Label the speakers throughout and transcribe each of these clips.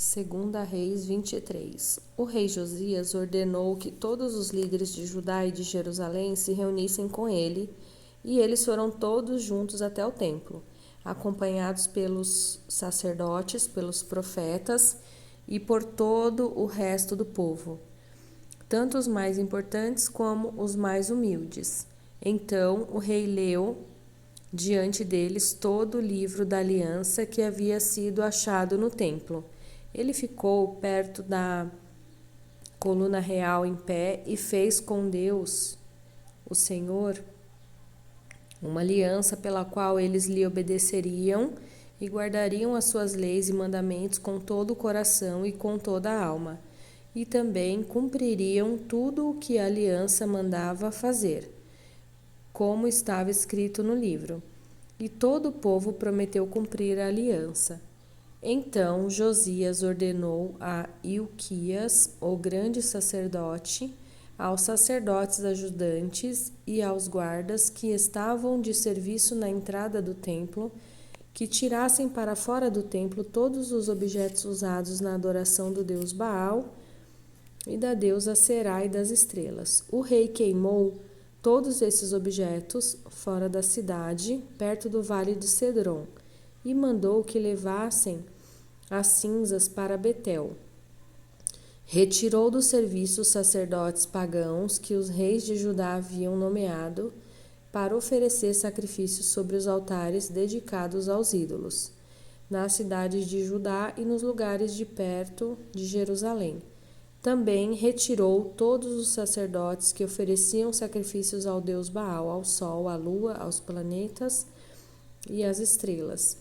Speaker 1: Segunda Reis 23. O rei Josias ordenou que todos os líderes de Judá e de Jerusalém se reunissem com ele, e eles foram todos juntos até o templo, acompanhados pelos sacerdotes, pelos profetas e por todo o resto do povo, tanto os mais importantes como os mais humildes. Então o rei leu diante deles todo o livro da aliança que havia sido achado no templo. Ele ficou perto da coluna real em pé e fez com Deus, o Senhor, uma aliança pela qual eles lhe obedeceriam e guardariam as suas leis e mandamentos com todo o coração e com toda a alma, e também cumpririam tudo o que a aliança mandava fazer, como estava escrito no livro. E todo o povo prometeu cumprir a aliança. Então Josias ordenou a Ilquias, o grande sacerdote, aos sacerdotes ajudantes e aos guardas que estavam de serviço na entrada do templo, que tirassem para fora do templo todos os objetos usados na adoração do deus Baal e da deusa Será e das estrelas. O rei queimou todos esses objetos fora da cidade, perto do vale de Cedron, e mandou que levassem as cinzas para Betel. Retirou do serviço os sacerdotes pagãos que os reis de Judá haviam nomeado para oferecer sacrifícios sobre os altares dedicados aos ídolos, nas cidades de Judá e nos lugares de perto de Jerusalém. Também retirou todos os sacerdotes que ofereciam sacrifícios ao deus Baal, ao sol, à lua, aos planetas e às estrelas.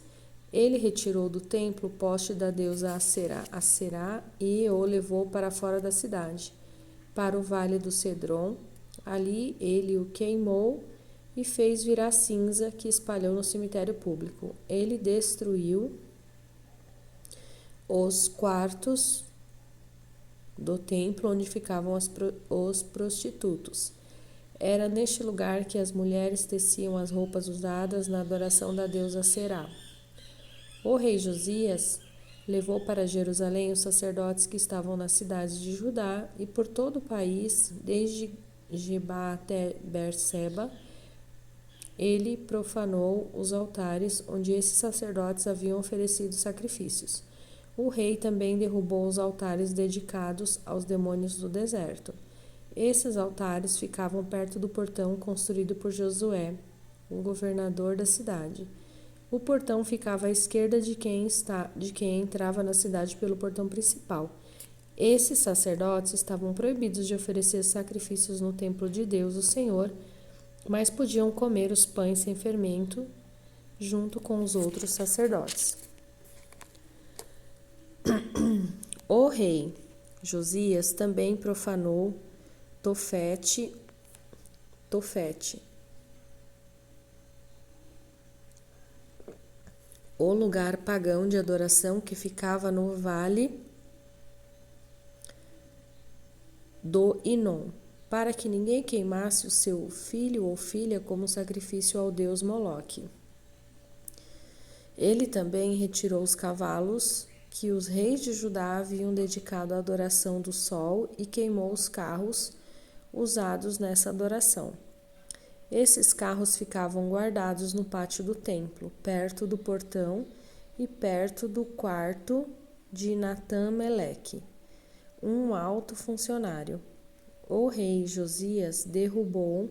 Speaker 1: Ele retirou do templo o poste da deusa Aserá e o levou para fora da cidade, para o vale do Cedron. Ali ele o queimou e fez virar cinza que espalhou no cemitério público. Ele destruiu os quartos do templo onde ficavam os prostitutos. Era neste lugar que as mulheres teciam as roupas usadas na adoração da deusa Será. O rei Josias levou para Jerusalém os sacerdotes que estavam nas cidades de Judá e por todo o país, desde Gebá até Berseba. Ele profanou os altares onde esses sacerdotes haviam oferecido sacrifícios. O rei também derrubou os altares dedicados aos demônios do deserto. Esses altares ficavam perto do portão construído por Josué, o governador da cidade. O portão ficava à esquerda de quem entrava na cidade pelo portão principal. Esses sacerdotes estavam proibidos de oferecer sacrifícios no templo de Deus, o Senhor, mas podiam comer os pães sem fermento junto com os outros sacerdotes. O rei Josias também profanou Tofete, o lugar pagão de adoração que ficava no vale do Inom, para que ninguém queimasse o seu filho ou filha como sacrifício ao deus Moloque. Ele também retirou os cavalos que os reis de Judá haviam dedicado à adoração do sol e queimou os carros usados nessa adoração. Esses carros ficavam guardados no pátio do templo, perto do portão e perto do quarto de Natã-Meleque, um alto funcionário. O rei Josias derrubou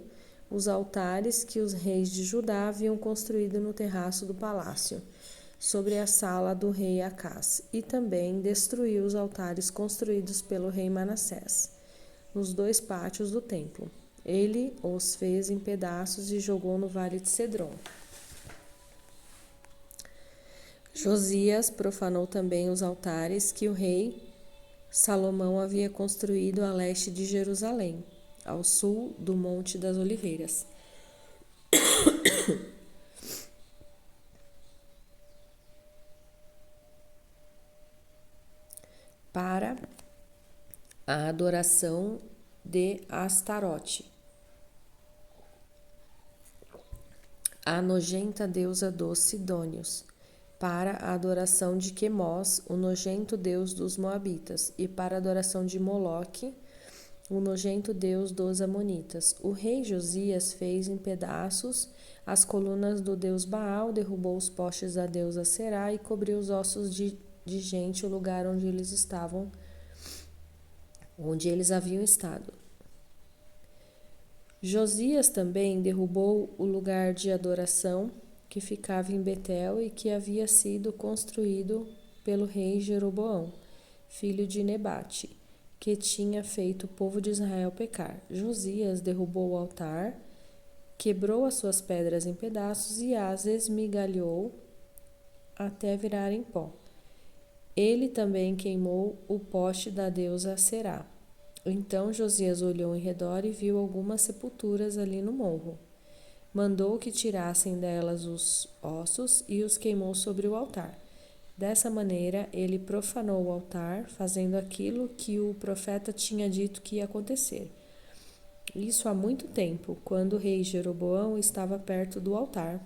Speaker 1: os altares que os reis de Judá haviam construído no terraço do palácio, sobre a sala do rei Acás, e também destruiu os altares construídos pelo rei Manassés, nos dois pátios do templo. Ele os fez em pedaços e jogou no vale de Cedron. Josias profanou também os altares que o rei Salomão havia construído a leste de Jerusalém, ao sul do Monte das Oliveiras. Para a adoração de Astarote, a nojenta deusa dos Sidônios. para a adoração de Quemós, o nojento deus dos Moabitas, e para a adoração de Moloque, o nojento deus dos Amonitas. O rei Josias fez em pedaços as colunas do deus Baal, derrubou os postes da deusa Será e cobriu os ossos de gente o lugar onde eles haviam estado. Josias também derrubou o lugar de adoração que ficava em Betel e que havia sido construído pelo rei Jeroboão, filho de Nebate, que tinha feito o povo de Israel pecar. Josias derrubou o altar, quebrou as suas pedras em pedaços e as esmigalhou até virarem pó. Ele também queimou o poste da deusa Será. Então Josias olhou em redor e viu algumas sepulturas ali no morro. Mandou que tirassem delas os ossos e os queimou sobre o altar. Dessa maneira, ele profanou o altar, fazendo aquilo que o profeta tinha dito que ia acontecer. Isso há muito tempo, quando o rei Jeroboão estava perto do altar,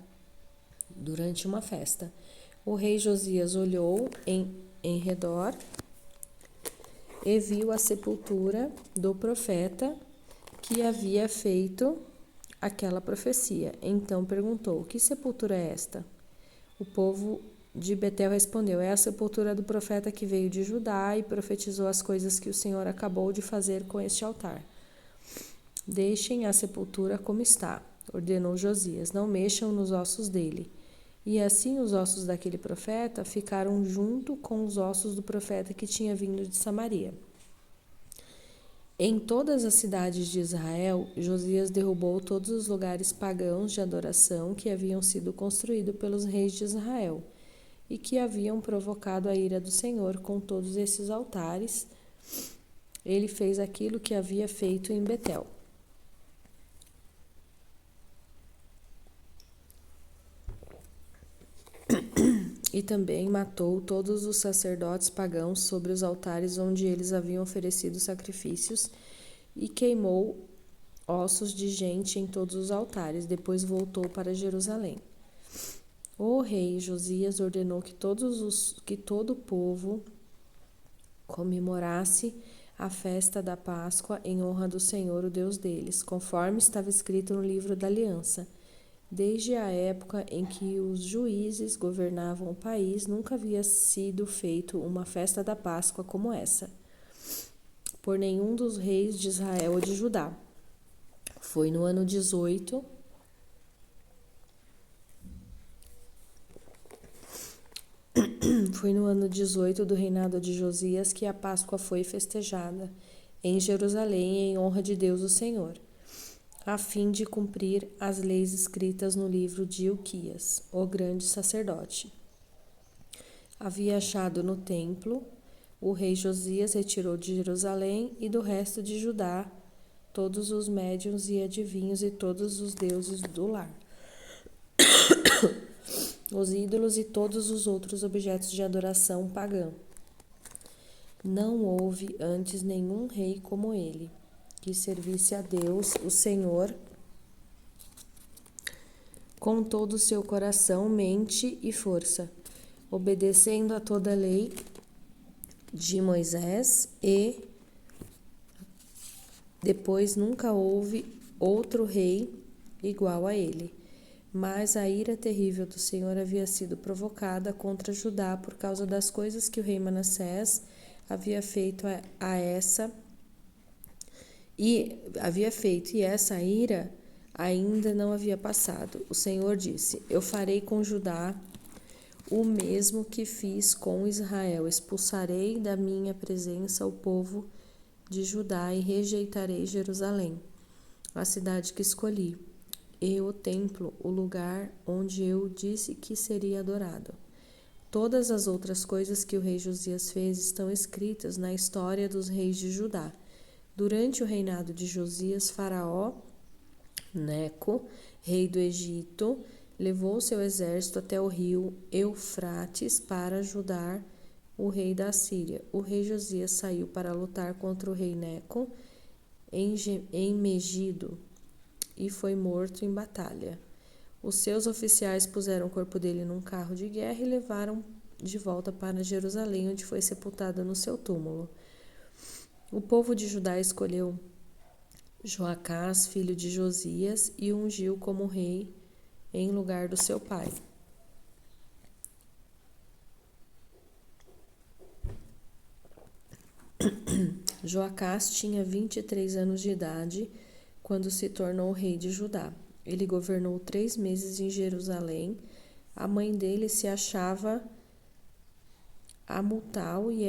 Speaker 1: durante uma festa. O rei Josias olhou em redor e viu a sepultura do profeta que havia feito aquela profecia. Então perguntou: que sepultura é esta? O povo de Betel respondeu: é a sepultura do profeta que veio de Judá e profetizou as coisas que o Senhor acabou de fazer com este altar. Deixem a sepultura como está, ordenou Josias, não mexam nos ossos dele. E assim os ossos daquele profeta ficaram junto com os ossos do profeta que tinha vindo de Samaria. Em todas as cidades de Israel, Josias derrubou todos os lugares pagãos de adoração que haviam sido construídos pelos reis de Israel e que haviam provocado a ira do Senhor com todos esses altares. Ele fez aquilo que havia feito em Betel. E também matou todos os sacerdotes pagãos sobre os altares onde eles haviam oferecido sacrifícios e queimou ossos de gente em todos os altares. Depois voltou para Jerusalém. O rei Josias ordenou que todo o povo comemorasse a festa da Páscoa em honra do Senhor, o Deus deles, conforme estava escrito no livro da aliança. Desde a época em que os juízes governavam o país, nunca havia sido feita uma festa da Páscoa como essa, por nenhum dos reis de Israel ou de Judá. Foi no ano 18 do reinado de Josias que a Páscoa foi festejada em Jerusalém em honra de Deus o Senhor, a fim de cumprir as leis escritas no livro de Ilquias, o grande sacerdote. Havia achado no templo, o rei Josias retirou de Jerusalém e do resto de Judá todos os médiuns e adivinhos e todos os deuses do lar, os ídolos e todos os outros objetos de adoração pagã. Não houve antes nenhum rei como ele, que servisse a Deus, o Senhor, com todo o seu coração, mente e força, obedecendo a toda a lei de Moisés, e depois nunca houve outro rei igual a ele. Mas a ira terrível do Senhor havia sido provocada contra Judá por causa das coisas que o rei Manassés havia feito e essa ira ainda não havia passado. O Senhor disse: eu farei com Judá o mesmo que fiz com Israel. Expulsarei da minha presença o povo de Judá e rejeitarei Jerusalém, a cidade que escolhi, e o templo, o lugar onde eu disse que seria adorado. Todas as outras coisas que o rei Josias fez estão escritas na história dos reis de Judá. Durante o reinado de Josias, Faraó Neco, rei do Egito, levou seu exército até o rio Eufrates para ajudar o rei da Síria. O rei Josias saiu para lutar contra o rei Neco em Megido e foi morto em batalha. Os seus oficiais puseram o corpo dele num carro de guerra e levaram de volta para Jerusalém, onde foi sepultado no seu túmulo. O povo de Judá escolheu Joacás, filho de Josias, e o ungiu como rei em lugar do seu pai. Joacás tinha 23 anos de idade quando se tornou rei de Judá. Ele governou 3 meses em Jerusalém. A mãe dele se chamava Amutal e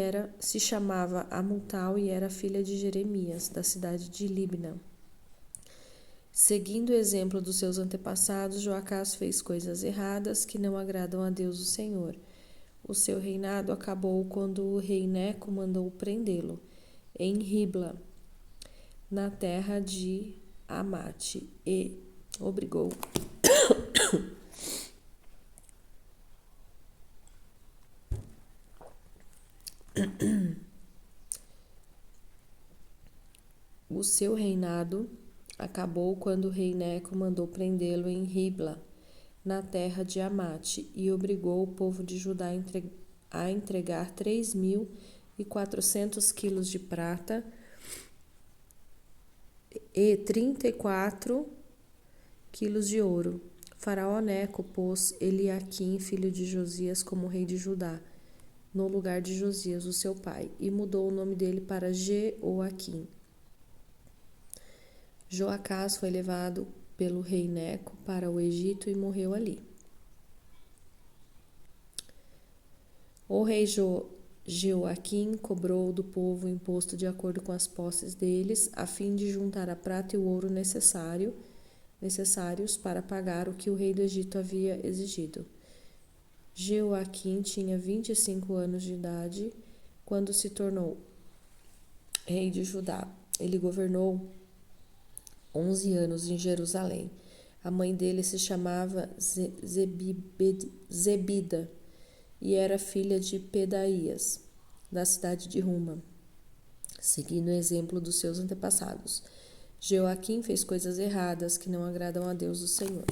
Speaker 1: era filha de Jeremias, da cidade de Libna. Seguindo o exemplo dos seus antepassados, Joacás fez coisas erradas que não agradam a Deus o Senhor. O seu reinado acabou quando o rei Neco mandou prendê-lo em Ribla, na terra de Amate, e obrigou o seu reinado acabou quando o rei Neco mandou prendê-lo em Ribla, na terra de Amate, e obrigou o povo de Judá a entregar 3.400 quilos de prata e 34 quilos de ouro. Faraó Neco pôs Eliaquim, filho de Josias, como rei de Judá, no lugar de Josias, o seu pai, e mudou o nome dele para Jeoaquim. Joacás foi levado pelo rei Neco para o Egito e morreu ali. O rei Jeoaquim cobrou do povo o imposto de acordo com as posses deles, a fim de juntar a prata e o ouro necessários para pagar o que o rei do Egito havia exigido. Jeoaquim tinha 25 anos de idade quando se tornou rei de Judá. Ele governou 11 anos em Jerusalém. A mãe dele se chamava Zebida e era filha de Pedaías, da cidade de Ruma, seguindo o exemplo dos seus antepassados. Jeoaquim fez coisas erradas que não agradam a Deus o Senhor.